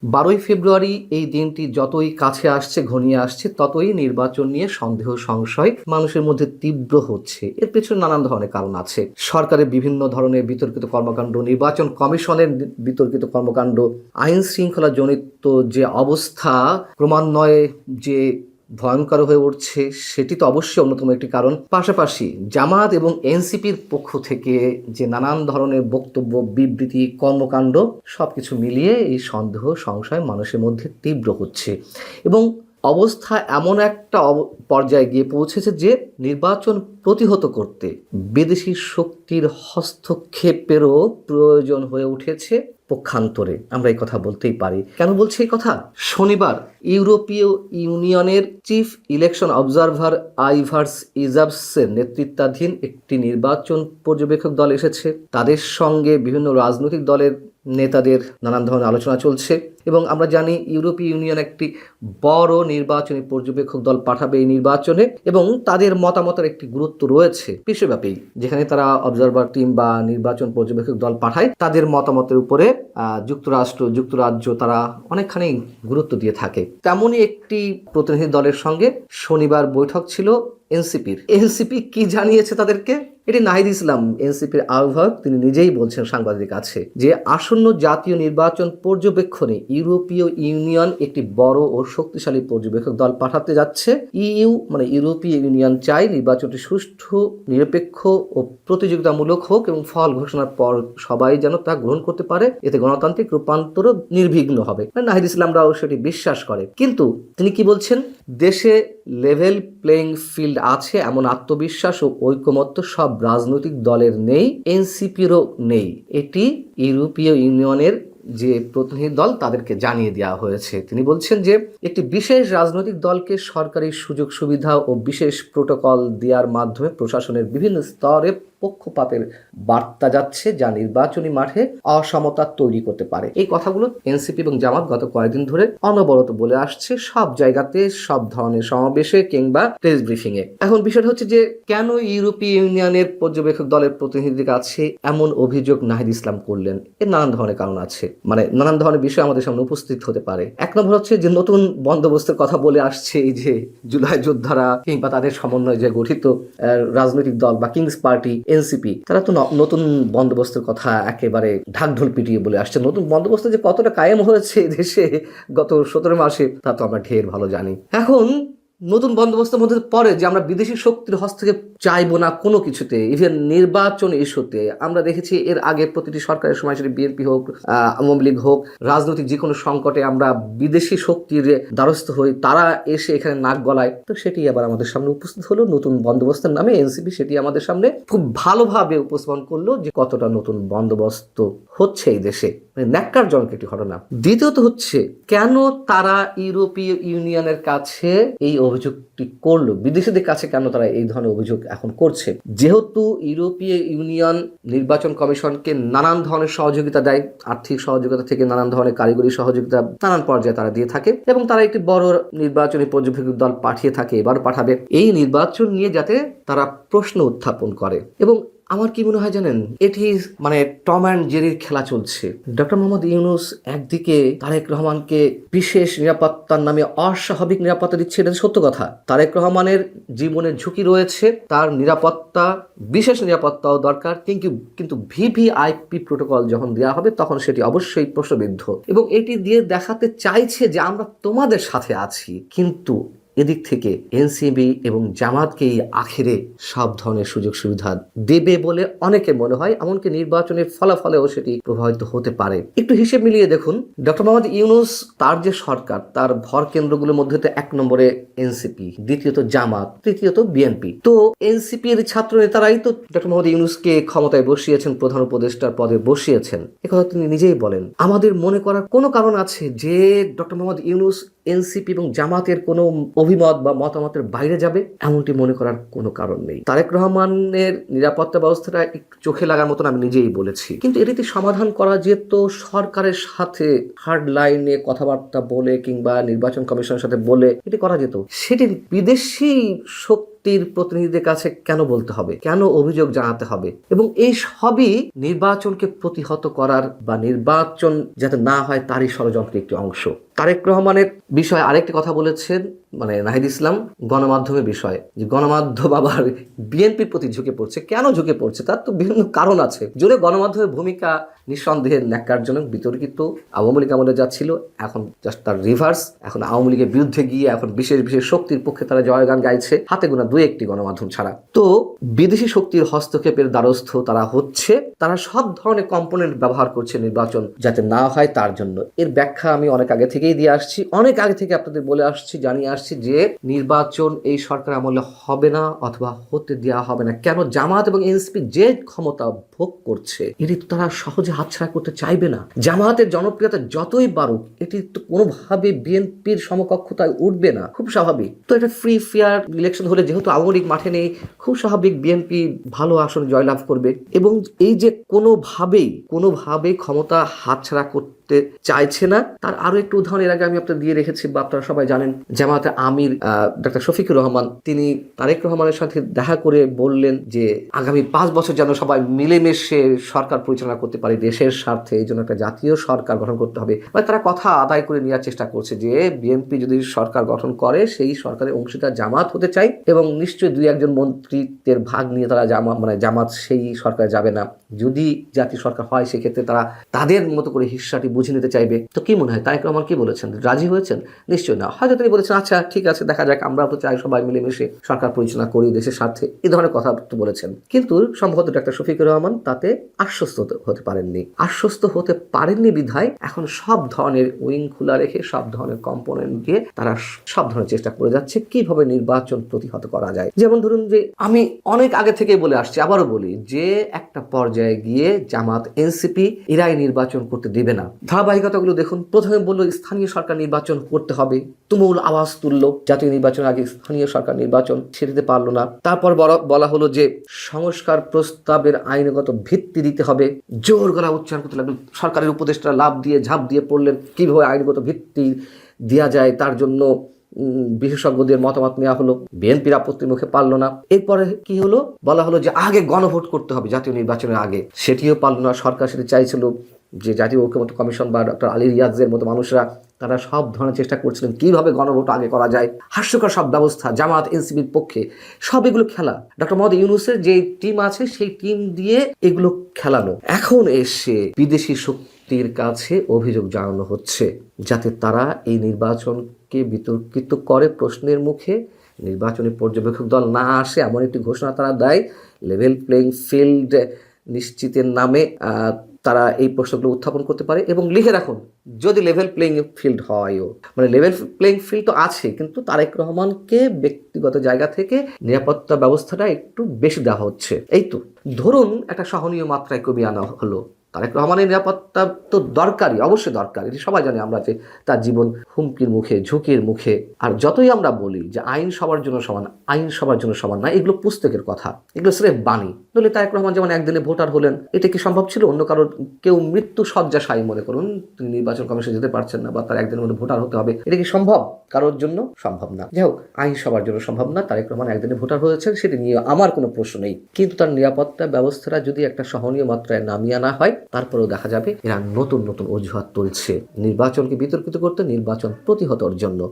12ই ফেব্রুয়ারি এই দিনটি যতই কাছে আসছে, ঘনিয়ে আসছে, ততই নির্বাচন নিয়ে সন্দেহ সংশয় মানুষের মধ্যে তীব্র হচ্ছে। এর পেছনে নানান ধরনের কারণ আছে। সরকারের বিভিন্ন ধরনের বিতর্কিত কর্মকাণ্ড, নির্বাচন কমিশনের বিতর্কিত কর্মকাণ্ড, আইন শৃঙ্খলা জনিত যে অবস্থা ক্রমান্বয়ে যে ভয়ঙ্কর হয়ে উঠছে, সেটি তো অবশ্যই অন্যতম একটি কারণ। পাশাপাশি জামাত এবং এনসিপির পক্ষ থেকে যে নানান ধরনের বক্তব্য, বিবৃতি, কর্মকাণ্ড, সবকিছু মিলিয়ে এই সন্দেহ সংশয় মানুষের মধ্যে তীব্র হচ্ছে এবং অবস্থা এমন একটা পর্যায়ে গিয়ে পৌঁছেছে যে নির্বাচন প্রতিহত করতে বিদেশি শক্তির হস্তক্ষেপেরও প্রয়োজন হয়ে উঠেছে পক্ষান্তরে। আমরা এই কথা বলতেই পারি। কেন বলছি এই কথা? শনিবার ইউরোপীয় ইউনিয়নের চিফ ইলেকশন অবজারভার আইভার্স ইজাবসের নেতৃত্বাধীন একটি নির্বাচন পর্যবেক্ষক দল এসেছে। তাদের সঙ্গে বিভিন্ন রাজনৈতিক দলের নেতাদের নানান ধরনের আলোচনা চলছে এবং আমরা জানি ইউরোপীয় ইউনিয়ন একটি বড় নির্বাচনী পর্যবেক্ষক দল পাঠাবে এই নির্বাচনে এবং তাদের মতামতের একটি গুরুত্ব রয়েছে বিশ্বব্যাপী। যেখানে তারা অবজারভার টিম বা নির্বাচন পর্যবেক্ষক দল পাঠায়, তাদের মতামতের উপরে যুক্তরাজ্য তারা অনেকখানি গুরুত্ব দিয়ে থাকে। তেমনই একটি প্রতিনিধি দলের সঙ্গে শনিবার বৈঠক ছিল এনসিপি কি জানিয়েছে তাদেরকে? এটি নাহিদ ইসলাম, এনসিপির আহ্বায়ক, তিনি নিজেই বলছেন সাংবাদিকদের কাছে যে আসন্ন জাতীয় নির্বাচন পর্যবেক্ষণে ইউরোপীয় ইউনিয়ন একটি বড় ও শক্তিশালী পর্যবেক্ষক দল পাঠাতে যাচ্ছে। ইউরোপীয় ইউনিয়ন চাই নির্বাচনটি সুষ্ঠু, নিরপেক্ষ ও প্রতিযোগিতামূলক হোক এবং ফল ঘোষণার পর সবাই যেন তা গ্রহণ করতে পারে। এতে গণতান্ত্রিক রূপান্তরও নির্বিঘ্ন হবে। নাহিদ ইসলামরাও সেটি বিশ্বাস করে। কিন্তু তিনি কি বলছেন? দেশে লেভেল প্লেইং ফিল্ড আছে এমন আত্মবিশ্বাস ও ঐকমত্য সব রাজনৈতিক দলের নেই, এনসিপিরও নেই। এটি ইউরোপীয় ইউনিয়নের যে প্রতিনিধি দল তাদেরকে জানিয়ে দেওয়া হয়েছে। তিনি বলছেন যে একটি বিশেষ রাজনৈতিক দলকে সরকারি সুযোগ সুবিধা ও বিশেষ প্রোটোকল দেওয়ার মাধ্যমে প্রশাসনের বিভিন্ন স্তরে পক্ষপাতের বার্তা যাচ্ছে, যা নির্বাচনী মাঠে অসমতা তৈরি করতে পারে। এই কথাগুলো এনসিপি এবং জামাত গত কয়েকদিন ধরে অনবরত বলে আসছে, সব জায়গাতে, সব ধরনের সমাবেশে কিংবা প্রেস ব্রিফিং এ। এখন বিষয়টা হচ্ছে যে কেন ইউরোপীয় ইউনিয়নের পর্যবেক্ষক দলের প্রতিনিধির কাছে এমন অভিযোগ নাহিদ ইসলাম করলেন? এর নানান ধরনের কারণ আছে, নানান ধরনের বিষয় আমাদের সামনে উপস্থিত হতে পারে। এক নম্বর হচ্ছে যে নতুন বন্দোবস্তের কথা বলে আসছে এই যে জুলাই যোদ্ধারা কিংবা তাদের সমন্বয়ে যে গঠিত রাজনৈতিক দল বা কিংস পার্টি এনসিপি, তারা তো নতুন বন্দোবস্তের কথা একেবারে ঢাকঢোল পিটিয়ে বলে আসছে। নতুন বন্দোবস্ত যে কতটা কায়েম হয়েছে দেশে গত 17 মাসে তা তো আমরা ঢের ভালো জানি। এখন নতুন বন্দোবস্তের মধ্যে পড়ে যে আমরা বিদেশি শক্তির হস্তক্ষেপ চাইবো না কোনো কিছুতে, ইভেন নির্বাচন ইস্যুতে। আমরা দেখেছি এর আগে প্রতিটি সরকারের সময়, সেটি বিএনপি হোক, আওয়ামী লীগ হোক, রাজনৈতিক যে কোনো সংকটে আমরা বিদেশি শক্তির দ্বারস্থ হই, তারা এসে এখানে নাক গলায়। তো সেটি আবার আমাদের সামনে উপস্থিত হলো নতুন বন্দোবস্তের নামে। এনসিপি সেটি আমাদের সামনে খুব ভালোভাবে উপস্থাপন করলো যে কতটা নতুন বন্দোবস্ত হচ্ছে এই দেশে। ন্যাক্কারজনক একটি ঘটনা। দ্বিতীয়ত হচ্ছে কেন তারা ইউরোপীয় ইউনিয়নের কাছে এই অভিযোগটি করলো, বিদেশিদের কাছে কেন তারা এই ধরনের অভিযোগ এখন করছে? যেহেতু ইউরোপীয় ইউনিয়ন নির্বাচন কমিশনকে নানান ধরনের সহযোগিতা দেয়, আর্থিক সহযোগিতা থেকে নানান ধরনের কারিগরি সহযোগিতা নানান পর্যায়ে তারা দিয়ে থাকে এবং তারা একটি বড় নির্বাচনী পর্যবেক্ষক দল পাঠিয়ে থাকে, এবারও পাঠাবে, এই নির্বাচন নিয়ে যাতে তারা প্রশ্ন উত্থাপন করে। এবং আমার কি মনে হয় জানেন, এটি টম অ্যান্ড জেরির খেলা চলছে। ডক্টর মোহাম্মদ ইউনূস একদিকে তারেক রহমানকে বিশেষ নিরাপত্তার নামে অস্বাভাবিক নিরাপত্তা দিচ্ছে, এটা সত্য কথা। তারেক রহমানের জীবনের ঝুঁকি রয়েছে, তার নিরাপত্তা, বিশেষ নিরাপত্তাও দরকার, কিন্তু ভিভিআইপি প্রোটোকল যখন দেওয়া হবে তখন সেটি অবশ্যই প্রশ্নবিদ্ধ এবং এটি দিয়ে দেখাতে চাইছে যে আমরা তোমাদের সাথে আছি। কিন্তু এদিক থেকে এনসিপি এবং জামাতকেই আখেরে সব ধরনের সুযোগ সুবিধা দেবে বলে অনেকে মনে হয়, এমনকি নির্বাচনের ফলাফলেও সেটি প্রভাবিত হতে পারে। একটু হিসেব মিলিয়ে দেখুন, ডক্টর মোহাম্মদ ইউনূস, তার যে সরকার, তার ভর কেন্দ্রগুলোর মধ্যে তো 1 নম্বরে এনসিপি, দ্বিতীয়ত জামাত, তৃতীয়ত বিএনপি। তো এনসিপির ছাত্র নেতারাই তো ডক্টর মোহাম্মদ ইউনূসকে ক্ষমতায় বসিয়েছেন, প্রধান উপদেষ্টার পদে বসিয়েছেন। একথা তিনি নিজেই বলেন। আমাদের মনে করার কোনো কারণ আছে যে ডক্টর মোহাম্মদ ইউনূস এনসিপি এবং জামাতের কোনো অভিমত বা মতামতের বাইরে যাবে? এমনটি মনে করার কোনো কারণ নেই। তারেক রহমানের নিরাপত্তা ব্যবস্থাটা একটু চোখে লাগার মতন, আমি নিজেই বলেছি, কিন্তু এটিতে সমাধান করা যেত সরকারের সাথে হার্ড লাইনে কথাবার্তা বলে কিংবা নির্বাচন কমিশনের সাথে বলে এটি করা যেত। সেটি বিদেশি শক্তি শক্তির প্রতিনিধিদের কাছে কেন বলতে হবে, কেন অভিযোগ জানাতে হবে, এবং এই সবই নির্বাচনকে প্রতিহত করার বা নির্বাচন যাতে না হয় তারই ষড়যন্ত্রের একটি অংশ। তারেক রহমানের বিষয়ে আরেকটি কথা বলেছেন নাহিদ ইসলাম, গণমাধ্যমের বিষয়ে, যে গণমাধ্যম আবার বিএনপির প্রতি ঝুঁকে পড়ছে। কেন ঝুঁকে পড়ছে তার তো বিভিন্ন কারণ আছে। যদি গণমাধ্যমের ভূমিকা নিঃসন্দেহে ন্যাক্কারজনক, বিতর্কিত, আওয়ামী লীগ আমলে যা ছিল এখন জাস্ট তার রিভার্স। এখন আওয়ামী লীগের বিরুদ্ধে গিয়ে এখন বিশেষ বিশেষ শক্তির পক্ষে তারা জয়গান গাইছে, হাতে গোনা দুই একটি গণমাধ্যম ছাড়া। তো বিদেশি শক্তির হস্তক্ষেপের দ্বারস্থ তারা হচ্ছে, তারা সব ধরনের কম্পোনেন্ট ব্যবহার করছে নির্বাচন যাতে না হয় তার জন্য। এর ব্যাখ্যা আমি অনেক আগে থেকেই দিয়ে আসছি, অনেক আগে থেকে আপনাদের বলে আসছি, জানিয়ে আসছি যে নির্বাচন এই সরকার আমলে হবে না অথবা হতে দেওয়া হবে না। কেন? জামাত এবং এনসিপি যে ক্ষমতা ভোগ করছে এটি তো তারা সহজে হাতছাড়া করতে চাইবে না। জামাতের জনপ্রিয়তা যতই বাড়ুক এটি তো কোনোভাবে বিএনপির সমকক্ষতায় উঠবে না, খুব স্বাভাবিক। তো এটা ফ্রি ফেয়ার ইলেকশন হলে যেহেতু আওয়ামী লীগ মাঠে নেই, খুব স্বাভাবিক বিএনপি ভালো আসন জয়লাভ করবে। এবং এই যে কোনোভাবেই ক্ষমতা হাতছাড়া করতে চাইছে না, তার আরো একটু উদাহরণ এর আগে আমি আপনাদের দিয়ে রেখেছি বা আপনারা সবাই জানেন। জামায়াতে আমির ডক্টর শফিকুর রহমান তিনি তারেক রহমানের সাথে দেখা করে বললেন যে আগামী 5 বছর যেন সবাই মিলেমিশে সরকার পরিচালনা করতে পারে দেশের স্বার্থে, এই জন্য একটা জাতীয় সরকার গঠন করতে হবে। মানে তারা কথা আদায় করে নেওয়ার চেষ্টা করছে যে বিএনপি যদি সরকার গঠন করে সেই সরকারের অংশীদার জামাত হতে চাই, এবং নিশ্চয়ই 2-1 মন্ত্রীদের ভাগ নিয়ে তারা জামাত সেই সরকারে যাবে না। যদি জাতীয় সরকার হয় সেক্ষেত্রে তারা তাদের মতো করে হিস্সাটি বুঝে নিতে চাইবে। তো কি মনে হয় তারেক রহমান কি বলেছেন? রাজি হয়েছেন? নিশ্চয়ই না। হয়তো তিনি বলেছেন আচ্ছা ঠিক আছে, দেখা যাক, আমরা তো চাই সবাই মিলেমিশে সরকার পরিচালনা করি দেশের স্বার্থে, এই ধরনের কথা তো বলেছেন। কিন্তু সম্ভবত ডক্টর শফিকুর রহমান তাতে আশ্বস্ত হতে পারেননি বিধায় এখন সব ধরনের উইং খোলা রেখে সব ধরনের কম্পোনেন্ট দিয়ে তারা সব ধরনের চেষ্টা করে যাচ্ছে কিভাবে নির্বাচন প্রতিহত করা যায়। যেমন ধরুন যে আমি অনেক আগে থেকে বলে আসছি, আবারও বলি, যে একটা পর্যায়ে গিয়ে জামাত এনসিপি এরাই নির্বাচন করতে দিবে না। ধারাবাহিকতাগুলো দেখুন। প্রথমে বললো স্থানীয় সরকার নির্বাচন করতে হবে, তুমুল আওয়াজ তুললো জাতীয় নির্বাচন আগে স্থানীয় সরকার নির্বাচন, সেটাতে পারলো না। তারপর বলা হলো যে সংস্কার প্রস্তাবের আইনগত ভিত্তি দিতে হবে, জোর গলা উচ্চারণ করতে লাগলো। সরকারের উপদেষ্টা ঝাঁপ দিয়ে পড়লেন কিভাবে আইনগত ভিত্তি দেওয়া যায়, তার জন্য বিশেষজ্ঞদের মতামত নেওয়া হলো। বিএনপির আপত্তির মুখে পারল না। এরপরে কি হলো? বলা হলো যে আগে গণভোট করতে হবে জাতীয় নির্বাচনের আগে, সেটিও পারল না। সরকার সেটি চাইছিল যে জাতীয় ঐক্যমত্য কমিশন বা ডক্টর আলী রিয়াজের মতো মানুষরা তারা সব ধরনের চেষ্টা করছিলেন কিভাবে গণভোট আগে করা যায়। হাস্যকর সব ব্যবস্থা জামাত এনসিপির পক্ষে, সব এগুলো খেলা। ডক্টর মোহাম্মদ ইউনূসের যে টিম আছে সেই টিম দিয়ে এগুলো খেলানো। এখন এসে বিদেশি শক্তির কাছে অভিযোগ জানানো হচ্ছে যাতে তারা এই নির্বাচনকে বিতর্কিত করে, প্রশ্নের মুখে নির্বাচনী পর্যবেক্ষক দল না আসে এমন একটি ঘোষণা তারা দেয়। লেভেল প্লেইং ফিল্ড নিশ্চিতের নামে তারা এই প্রশ্নগুলো উত্থাপন করতে পারে। এবং লিখে রাখুন, যদি লেভেল প্লেইং ফিল্ড হয়ও, লেভেল প্লেইং ফিল্ড তো আছে, কিন্তু তারেক রহমানকে ব্যক্তিগত জায়গা থেকে নিরাপত্তা ব্যবস্থাটা একটু বেশি দেওয়া হচ্ছে। এই তো ধরুন একটা সহনীয় মাত্রায় কমিয়ে আনা হলো। তারেক রহমানের নিরাপত্তা তো দরকারি, অবশ্যই দরকার, এটি সবাই জানে আমরা, যে তার জীবন হুমকির মুখে, ঝুঁকির মুখে। আর যতই আমরা বলি যে আইন সবার জন্য সমান না, এগুলো পুস্তকের কথা, এগুলো স্রেফ বাণী। নইলে তারেক রহমান যেমন একদিনে ভোটার হলেন, এটা কি সম্ভব ছিল? অন্য কারোর কেউ মৃত্যু শয্যাশায়ী মনে করুন, তিনি নির্বাচন কমিশনে যেতে পারছেন না বা তার একদিনের মধ্যে ভোটার হতে হবে, এটা কি সম্ভব? কারোর জন্য সম্ভব না। যাই হোক, আইন সবার জন্য সম্ভব না। তারেক রহমান একদিনে ভোটার হয়েছেন, সেটি নিয়ে আমার কোনো প্রশ্ন নেই। কিন্তু তার নিরাপত্তা ব্যবস্থাটা যদি একটা সহনীয় মাত্রায় নামিয়ে আনা হয়, তারপরেও দেখা যাবে এরা নতুন অজুহাত তুলছে নির্বাচনকে বিতর্কিত করতে, নির্বাচন প্রতিহতর জন্য।